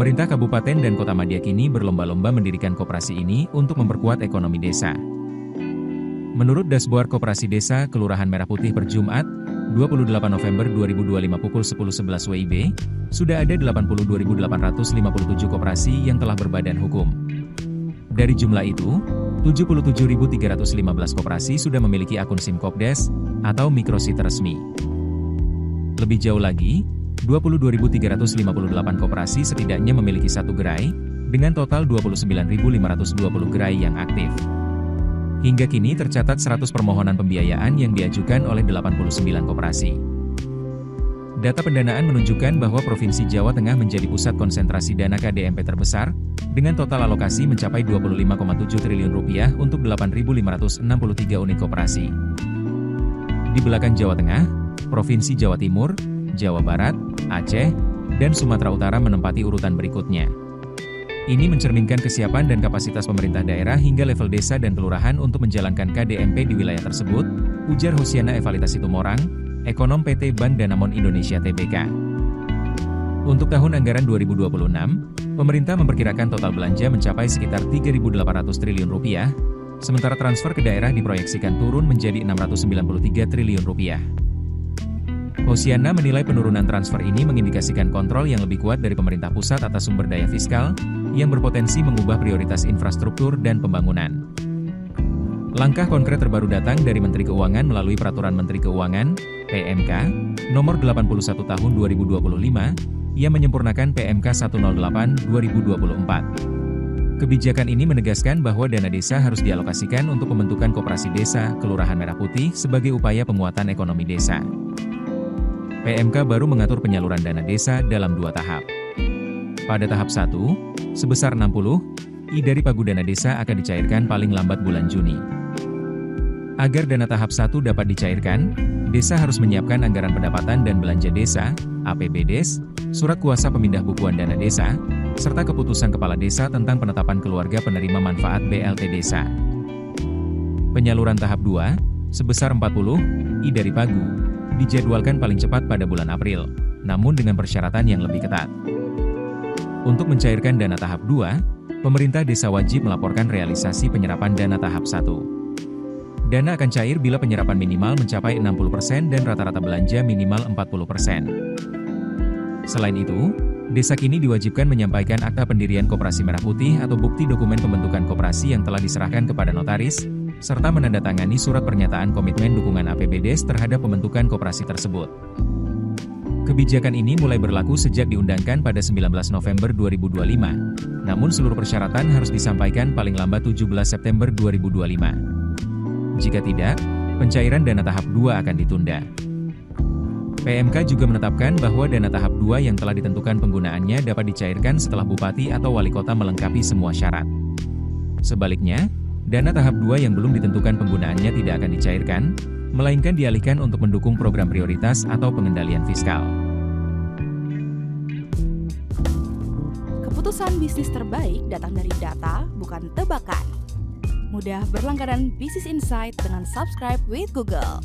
Pemerintah Kabupaten dan Kota Madya kini berlomba-lomba mendirikan koperasi ini untuk memperkuat ekonomi desa. Menurut Dashboard Koperasi Desa Kelurahan Merah Putih per Jumat, 28 November 2025 pukul 10.11 WIB, sudah ada 82.857 koperasi yang telah berbadan hukum. Dari jumlah itu, 77.315 koperasi sudah memiliki akun SIM Kopdes atau Mikrosit resmi. Lebih jauh lagi, 22.358 koperasi setidaknya memiliki satu gerai, dengan total 29.520 gerai yang aktif. Hingga kini tercatat 100 permohonan pembiayaan yang diajukan oleh 89 koperasi. Data pendanaan menunjukkan bahwa Provinsi Jawa Tengah menjadi pusat konsentrasi dana KDMP terbesar, dengan total alokasi mencapai Rp25,7 triliun untuk 8.563 unit koperasi. Di belakang Jawa Tengah, Provinsi Jawa Timur, Jawa Barat, Aceh, dan Sumatera Utara menempati urutan berikutnya. Ini mencerminkan kesiapan dan kapasitas pemerintah daerah hingga level desa dan kelurahan untuk menjalankan KDMP di wilayah tersebut, ujar Hosiana Evalita Situmorang, ekonom PT Bank Danamon Indonesia Tbk. Untuk tahun anggaran 2026, pemerintah memperkirakan total belanja mencapai sekitar Rp3.800 triliun, sementara transfer ke daerah diproyeksikan turun menjadi Rp693 triliun. Hosiana menilai penurunan transfer ini mengindikasikan kontrol yang lebih kuat dari pemerintah pusat atas sumber daya fiskal, yang berpotensi mengubah prioritas infrastruktur dan pembangunan. Langkah konkret terbaru datang dari Menteri Keuangan melalui Peraturan Menteri Keuangan, PMK, nomor 81 tahun 2025, yang menyempurnakan PMK 108/2024. Kebijakan ini menegaskan bahwa dana desa harus dialokasikan untuk pembentukan koperasi desa Kelurahan Merah Putih sebagai upaya penguatan ekonomi desa. PMK baru mengatur penyaluran dana desa dalam 2 tahap. Pada tahap 1, sebesar 60 dari pagu dana desa akan dicairkan paling lambat bulan Juni. Agar dana tahap 1 dapat dicairkan, desa harus menyiapkan anggaran pendapatan dan belanja desa, APBDes, surat kuasa pemindah bukuan dana desa, serta keputusan kepala desa tentang penetapan keluarga penerima manfaat BLT desa. Penyaluran tahap 2, sebesar 40 dari pagu, dijadwalkan paling cepat pada bulan April, namun dengan persyaratan yang lebih ketat. Untuk mencairkan dana tahap 2, pemerintah desa wajib melaporkan realisasi penyerapan dana tahap 1. Dana akan cair bila penyerapan minimal mencapai 60% dan rata-rata belanja minimal 40%. Selain itu, desa kini diwajibkan menyampaikan akta pendirian Koperasi Merah Putih atau bukti dokumen pembentukan koperasi yang telah diserahkan kepada notaris, serta menandatangani surat pernyataan komitmen dukungan APBDes terhadap pembentukan koperasi tersebut. Kebijakan ini mulai berlaku sejak diundangkan pada 19 November 2025, namun seluruh persyaratan harus disampaikan paling lambat 17 September 2025. Jika tidak, pencairan dana tahap 2 akan ditunda. PMK juga menetapkan bahwa dana tahap 2 yang telah ditentukan penggunaannya dapat dicairkan setelah bupati atau wali kota melengkapi semua syarat. Sebaliknya, dana tahap 2 yang belum ditentukan penggunaannya tidak akan dicairkan, melainkan dialihkan untuk mendukung program prioritas atau pengendalian fiskal. Keputusan bisnis terbaik datang dari data, bukan tebakan. Mudah berlangganan Business Insight dengan subscribe with Google.